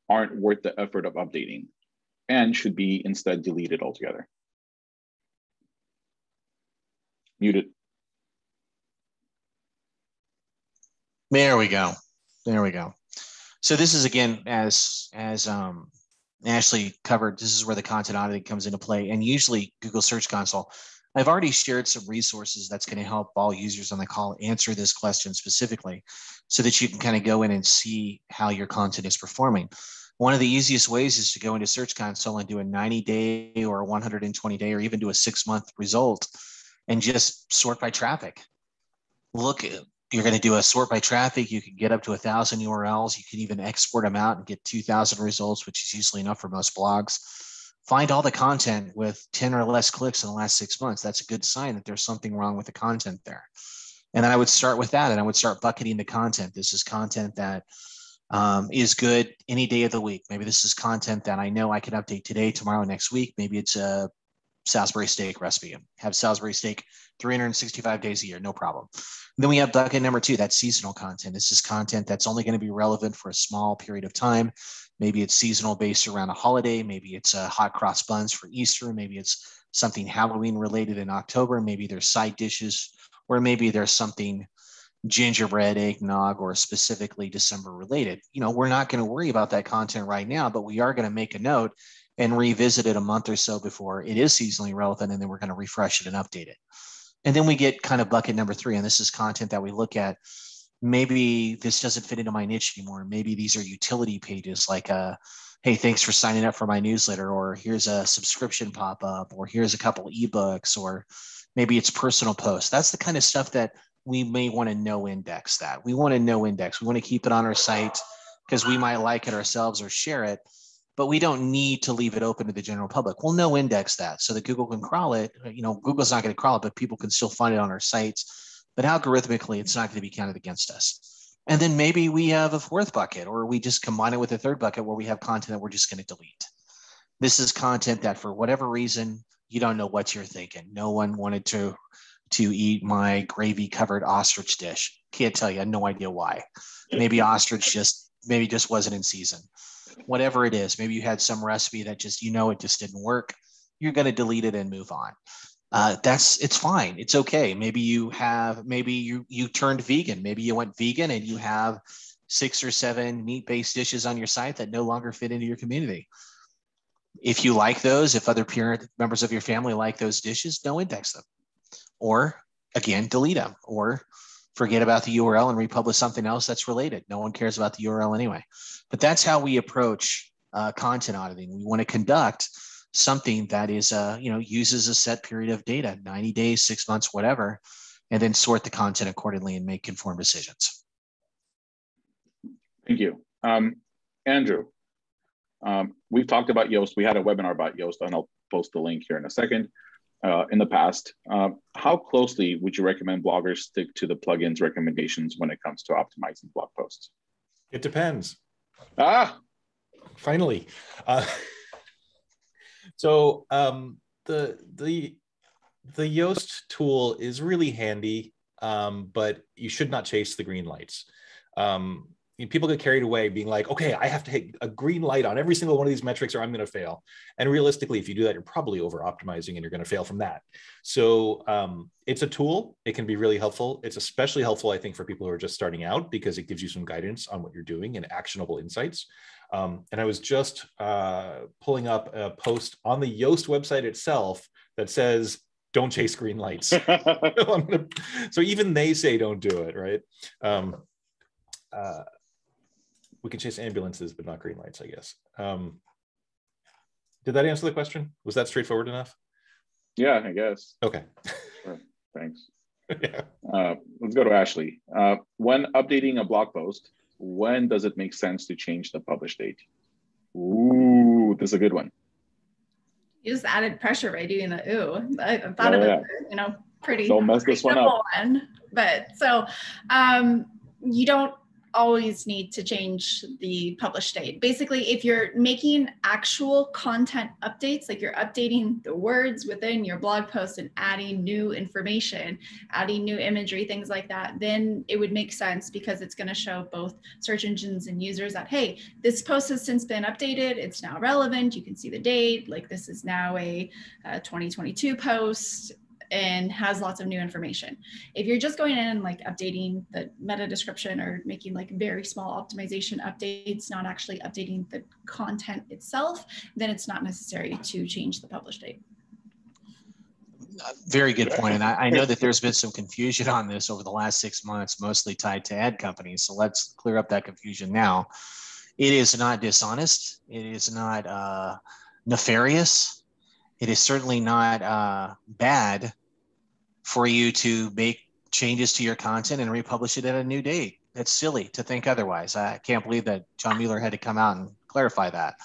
aren't worth the effort of updating and should be instead deleted altogether? Muted. There we go. There we go. So this is, again, as Ashley covered, this is where the content auditing comes into play. And usually Google Search Console, I've already shared some resources that's going to help all users on the call answer this question specifically, so that you can kind of go in and see how your content is performing. One of the easiest ways is to go into Search Console and do a 90-day or 120-day or even do a 6-month result and just sort by traffic. Look, you're going to do a sort by traffic. You can get up to 1,000 URLs. You can even export them out and get 2,000 results, which is usually enough for most blogs. Find all the content with 10 or less clicks in the last 6 months. That's a good sign that there's something wrong with the content there. And then I would start with that, and I would start bucketing the content. This is content that is good any day of the week. Maybe this is content that I know I can update today, tomorrow, next week. Maybe it's a Salisbury steak recipe. Have Salisbury steak 365 days a year, no problem. And then we have bucket number 2, that's seasonal content. This is content that's only going to be relevant for a small period of time. Maybe it's seasonal based around a holiday. Maybe it's hot cross buns for Easter. Maybe it's something Halloween related in October. Maybe there's side dishes, or maybe there's something gingerbread, eggnog, or specifically December related. You know, we're not going to worry about that content right now, but we are going to make a note and revisit it a month or so before it is seasonally relevant, and then we're going to refresh it and update it. And then we get kind of bucket number 3, and this is content that we look at. Maybe this doesn't fit into my niche anymore. Maybe these are utility pages like, hey, thanks for signing up for my newsletter, or here's a subscription pop-up, or here's a couple ebooks, or maybe it's personal posts. That's the kind of stuff that we may want to no index that. We want to no index. We want to keep it on our site because we might like it ourselves or share it, but we don't need to leave it open to the general public. We'll no index that so that Google can crawl it. You know, Google's not going to crawl it, but people can still find it on our sites. But algorithmically, it's not going to be counted against us. And then maybe we have a 4th bucket, or we just combine it with a 3rd bucket where we have content that we're just going to delete. This is content that for whatever reason, you don't know what you're thinking. No one wanted to eat my gravy covered ostrich dish. Can't tell you, I have no idea why. Maybe ostrich just wasn't in season. Whatever it is, maybe you had some recipe that just, you know, it just didn't work. You're going to delete it and move on. It's fine. It's okay. Maybe you turned vegan. Maybe you went vegan and you have 6 or 7 meat-based dishes on your site that no longer fit into your community. If you like those, if other members of your family like those dishes, no index them. Or again, delete them, or forget about the URL and republish something else that's related. No one cares about the URL anyway. But that's how we approach content auditing. We want to conduct something that is, uses a set period of data, 90 days, 6 months, whatever, and then sort the content accordingly and make informed decisions. Thank you. Andrew, We've talked about Yoast. We had a webinar about Yoast, and I'll post the link here in a second. In the past, how closely would you recommend bloggers stick to the plugins recommendations when it comes to optimizing blog posts? It depends. Finally. So the Yoast tool is really handy, but you should not chase the green lights. People get carried away being like, okay, I have to hit a green light on every single one of these metrics or I'm going to fail. And realistically, if you do that, you're probably over optimizing and you're going to fail from that. So it's a tool. It can be really helpful. It's especially helpful, I think, for people who are just starting out because it gives you some guidance on what you're doing and actionable insights. And I was just pulling up a post on the Yoast website itself that says, don't chase green lights. So even they say don't do it, right? We can chase ambulances, but not green lights, I guess. Did that answer the question? Was that straightforward enough? Yeah, I guess. Okay. Sure. Thanks. Yeah. Let's go to Ashley. When updating a blog post, when does it make sense to change the publish date? Ooh, this is a good one. You just added pressure by doing the ooh. I thought of it, pretty. Don't mess this one up. But so you don't always need to change the publish date. Basically, if you're making actual content updates, like you're updating the words within your blog post and adding new information, adding new imagery, things like that, then it would make sense because it's going to show both search engines and users that, hey, this post has since been updated. It's now relevant. You can see the date. Like this is now a 2022 post and has lots of new information. If you're just going in and like updating the meta description or making like very small optimization updates, not actually updating the content itself, then it's not necessary to change the publish date. Very good point. And I know that there's been some confusion on this over the last 6 months, mostly tied to ad companies. So let's clear up that confusion now. It is not dishonest. It is not nefarious. It is certainly not bad for you to make changes to your content and republish it at a new date. It's silly to think otherwise. I can't believe that John Mueller had to come out and clarify that.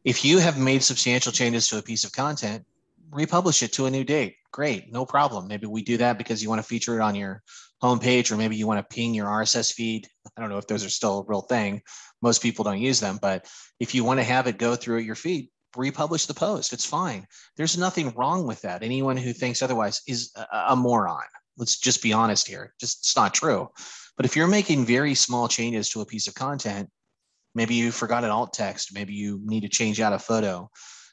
If you have made substantial changes to a piece of content, republish it to a new date. Great, no problem. Maybe we do that because you want to feature it on your homepage, or maybe you want to ping your RSS feed. I don't know if those are still a real thing. Most people don't use them, but if you want to have it go through your feed, republish the post. It's fine. There's nothing wrong with that. Anyone who thinks otherwise is a moron. Let's just be honest here. It's not true. But if you're making very small changes to a piece of content, maybe you forgot an alt text, maybe you need to change out a photo,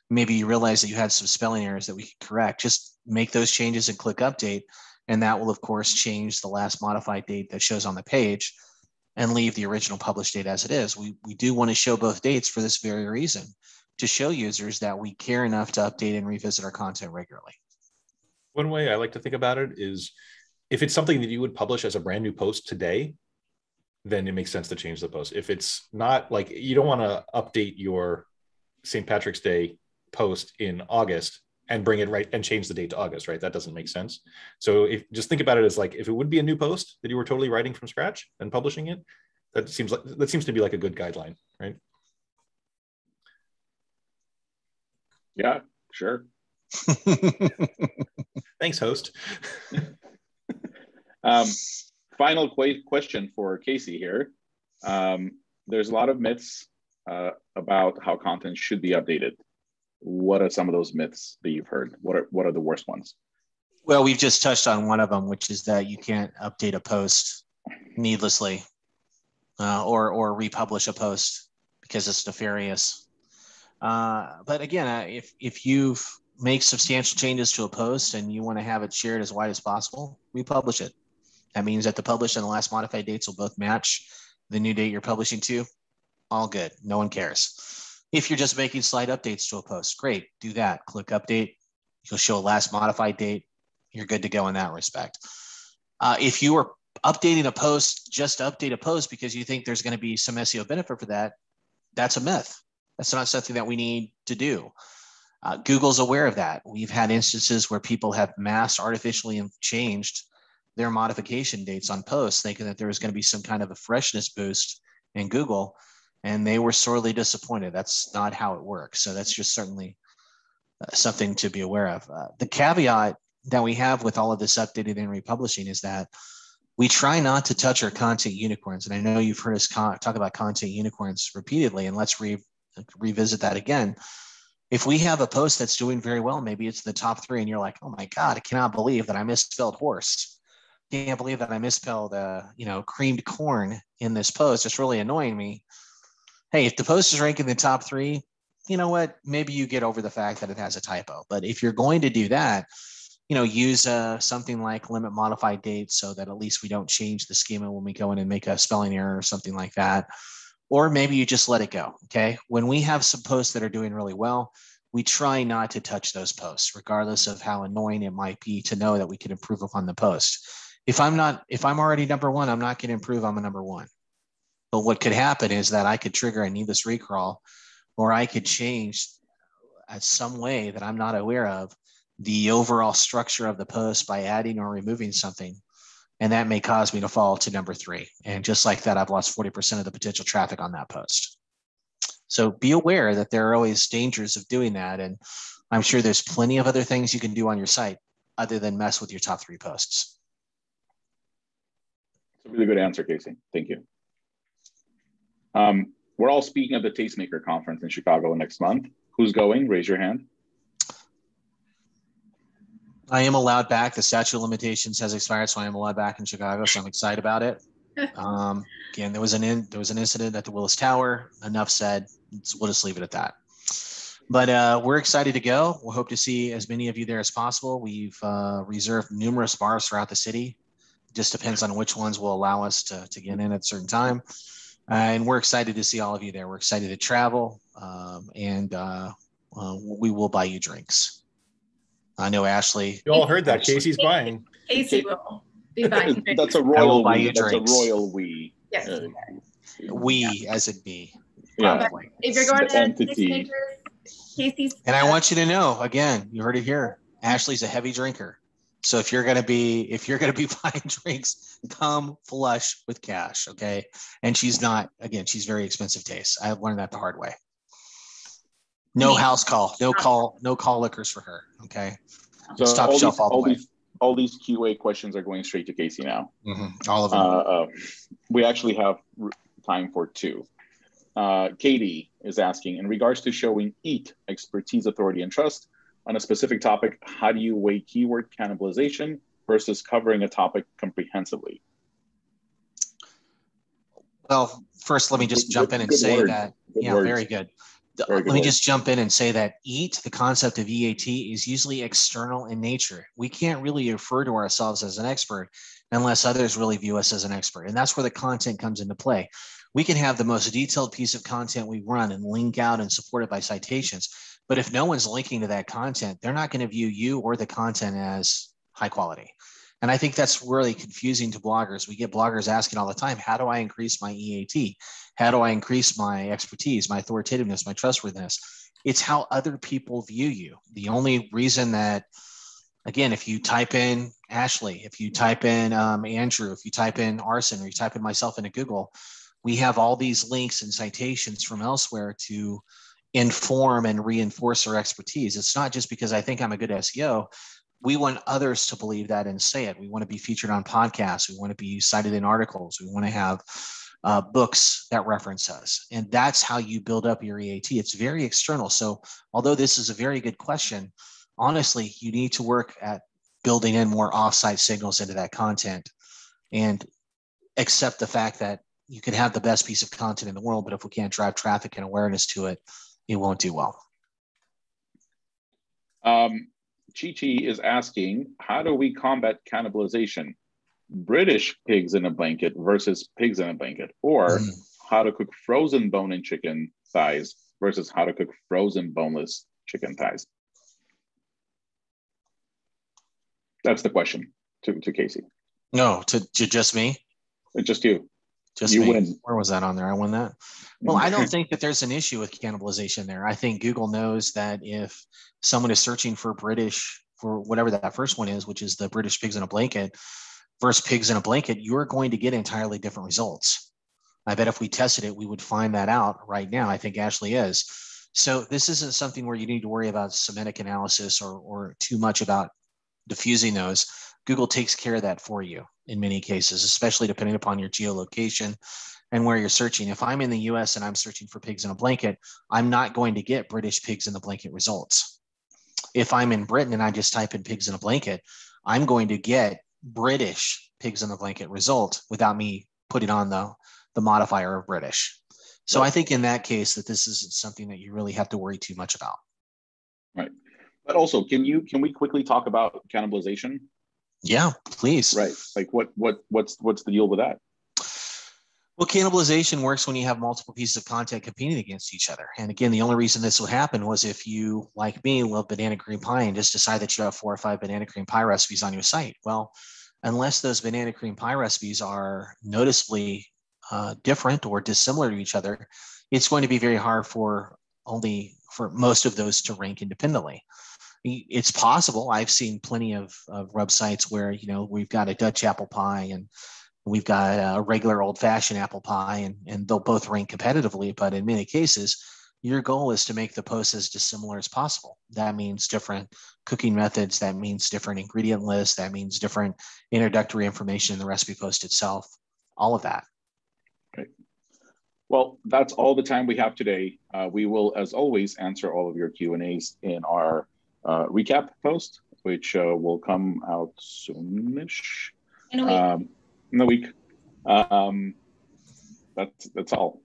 maybe you realize that you had some spelling errors that we could correct, just make those changes and click update. And that will, of course, change the last modified date that shows on the page and leave the original published date as it is. We do want to show both dates for this very reason, to show users that we care enough to update and revisit our content regularly. One way I like to think about it is if it's something that you would publish as a brand new post today, then it makes sense to change the post. If it's not, like, you don't want to update your St. Patrick's Day post in August and bring it right and change the date to August, right? That doesn't make sense. So just think about it as like, if it would be a new post that you were totally writing from scratch and publishing it, that seems to be like a good guideline, right? Yeah, sure. Thanks, host. Final question for Casey here. There's a lot of myths about how content should be updated. What are some of those myths that you've heard? What are the worst ones? Well, we've just touched on one of them, which is that you can't update a post needlessly or republish a post because it's nefarious. But again, if you've made substantial changes to a post and you want to have it shared as wide as possible, republish it. That means that the published and the last modified dates will both match the new date you're publishing to. All good. No one cares. If you're just making slight updates to a post, great, do that. Click update. You'll show a last modified date. You're good to go in that respect. If you are updating a post, just to update a post because you think there's going to be some SEO benefit for that, that's a myth. That's not something that we need to do. Google's aware of that. We've had instances where people have mass artificially changed their modification dates on posts, thinking that there was going to be some kind of a freshness boost in Google. and they were sorely disappointed. That's not how it works. So that's just certainly something to be aware of. The caveat that we have with all of this updated and republishing is that we try not to touch our content unicorns. And I know you've heard us talk about content unicorns repeatedly, and let's revisit that again. If we have a post that's doing very well, maybe it's the top 3, and you're like, oh my God, I cannot believe that I misspelled horse. Can't believe that I misspelled, creamed corn in this post. It's really annoying me. Hey, if the post is ranking in the top 3, you know what? Maybe you get over the fact that it has a typo. But if you're going to do that, use something like limit modified date so that at least we don't change the schema when we go in and make a spelling error or something like that. Or maybe you just let it go, okay? When we have some posts that are doing really well, we try not to touch those posts, regardless of how annoying it might be to know that we can improve upon the post. If I'm already number 1, I'm not going to improve on a number 1. But what could happen is that I could trigger a needless recrawl, or I could change some way that I'm not aware of the overall structure of the post by adding or removing something. And that may cause me to fall to number 3. And just like that, I've lost 40% of the potential traffic on that post. So be aware that there are always dangers of doing that. And I'm sure there's plenty of other things you can do on your site other than mess with your top 3 posts. It's a really good answer, Casey. Thank you. We're all speaking at the Tastemaker Conference in Chicago next month. Who's going? Raise your hand. I am allowed back. The statute of limitations has expired, so I am allowed back in Chicago. So I'm excited about it. Again, there was an incident at the Willis Tower. Enough said. We'll just leave it at that. But we're excited to go. We hope to see as many of you there as possible. We've reserved numerous bars throughout the city. It just depends on which ones will allow us to get in at a certain time. And we're excited to see all of you there. We're excited to travel, and we will buy you drinks. I know Ashley. You all heard that. Casey's buying. Casey will be buying drinks. That's a royal we. That's a royal we. Yes. We as in me. Yeah. If you're going The to entity. Casey's. And I want you to know, again, you heard it here. Ashley's a heavy drinker. So if you're gonna be buying drinks, come flush with cash, okay? And she's very expensive taste. I've learned that the hard way. No house call, no call liquors for her, okay? So Top shelf all the way. All these QA questions are going straight to Casey now. Mm-hmm. All of them. We actually have time for 2. Katie is asking, in regards to showing EAT, expertise, authority, and trust, on a specific topic, how do you weigh keyword cannibalization versus covering a topic comprehensively? Well, first, let me just jump in and say that. Yeah, very good. Let me just jump in and say that EAT, the concept of EAT, is usually external in nature. We can't really refer to ourselves as an expert unless others really view us as an expert. And that's where the content comes into play. We can have the most detailed piece of content we run and link out and support it by citations. But if no one's linking to that content, they're not going to view you or the content as high quality. And I think that's really confusing to bloggers. We get bloggers asking all the time, how do I increase my EAT? How do I increase my expertise, my authoritativeness, my trustworthiness? It's how other people view you. The only reason that, again, if you type in Ashley, if you type in Andrew, if you type in Arson, or you type in myself into Google, we have all these links and citations from elsewhere to inform and reinforce our expertise. It's not just because I think I'm a good SEO. We want others to believe that and say it. We want to be featured on podcasts. We want to be cited in articles. We want to have books that reference us. And that's how you build up your EAT. It's very external. So although this is a very good question, honestly, you need to work at building in more offsite signals into that content and accept the fact that you can have the best piece of content in the world, but if we can't drive traffic and awareness to it, it won't do well. Chi-Chi is asking, how do we combat cannibalization? British pigs in a blanket versus pigs in a blanket, or how to cook frozen bone-in chicken thighs versus how to cook frozen boneless chicken thighs? That's the question to Casey. No, to just me? Just you. Just you me. Win. Where was that on there? I won that. Well, I don't think that there's an issue with cannibalization there. I think Google knows that if someone is searching for British, for whatever that first one is, which is the British pigs in a blanket versus pigs in a blanket, you're going to get entirely different results. I bet if we tested it, we would find that out right now. I think Ashley is. So this isn't something where you need to worry about semantic analysis or too much about diffusing those. Google takes care of that for you in many cases, especially depending upon your geolocation and where you're searching. If I'm in the US and I'm searching for pigs in a blanket, I'm not going to get British pigs in the blanket results. If I'm in Britain and I just type in pigs in a blanket, I'm going to get British pigs in the blanket result without me putting on the modifier of British. So Right. I think in that case that this isn't something that you really have to worry too much about. Right. But also, can we quickly talk about cannibalization? Yeah, please. Right. Like what's the deal with that? Well, cannibalization works when you have multiple pieces of content competing against each other. And again, the only reason this would happen was if you, like me, love banana cream pie and just decide that you have 4 or 5 banana cream pie recipes on your site. Well, unless those banana cream pie recipes are noticeably different or dissimilar to each other, it's going to be very hard for most of those to rank independently. It's possible. I've seen plenty of websites where, we've got a Dutch apple pie and we've got a regular old-fashioned apple pie, and they'll both rank competitively. But in many cases, your goal is to make the post as dissimilar as possible. That means different cooking methods. That means different ingredient lists. That means different introductory information in the recipe post itself. All of that. Right. Well, that's all the time we have today. We will, as always, answer all of your Q&As in our recap post, which will come out soonish. In a week. In a week. That's all.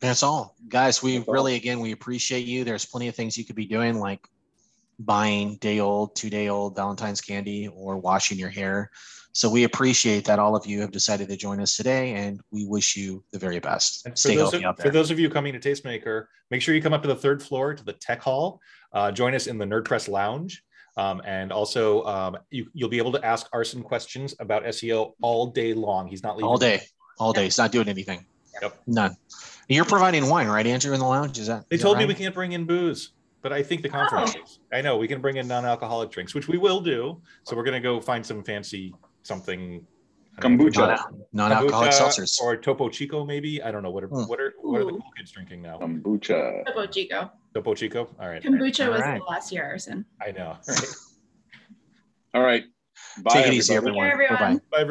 That's all. Guys, we That's all. really, again, we appreciate you. There's plenty of things you could be doing, like buying day-old, 2-day-old Valentine's candy or washing your hair. So we appreciate that all of you have decided to join us today, and we wish you the very best. Stay healthy out there. For those of you coming to Tastemaker, make sure you come up to the 3rd floor to the Tech Hall. Join us in the NerdPress Lounge. And also, you'll be able to ask Arson questions about SEO all day long. He's not leaving. All day. He's not doing anything. Yep. None. You're providing wine, right, Andrew, in the lounge? They told me we can't bring in booze, but I think the conference is. I know we can bring in non-alcoholic drinks, which we will do. So we're going to go find some fancy something. Kombucha. Non-alcoholic seltzers. Or Topo Chico, maybe. I don't know. What are the cool kids drinking now? Kombucha. Topo Chico. Topo Chico. All right. Kombucha was the last year, Arson. I know. Right. All right. Bye, Take it easy, everyone. Bye, everyone. Bye.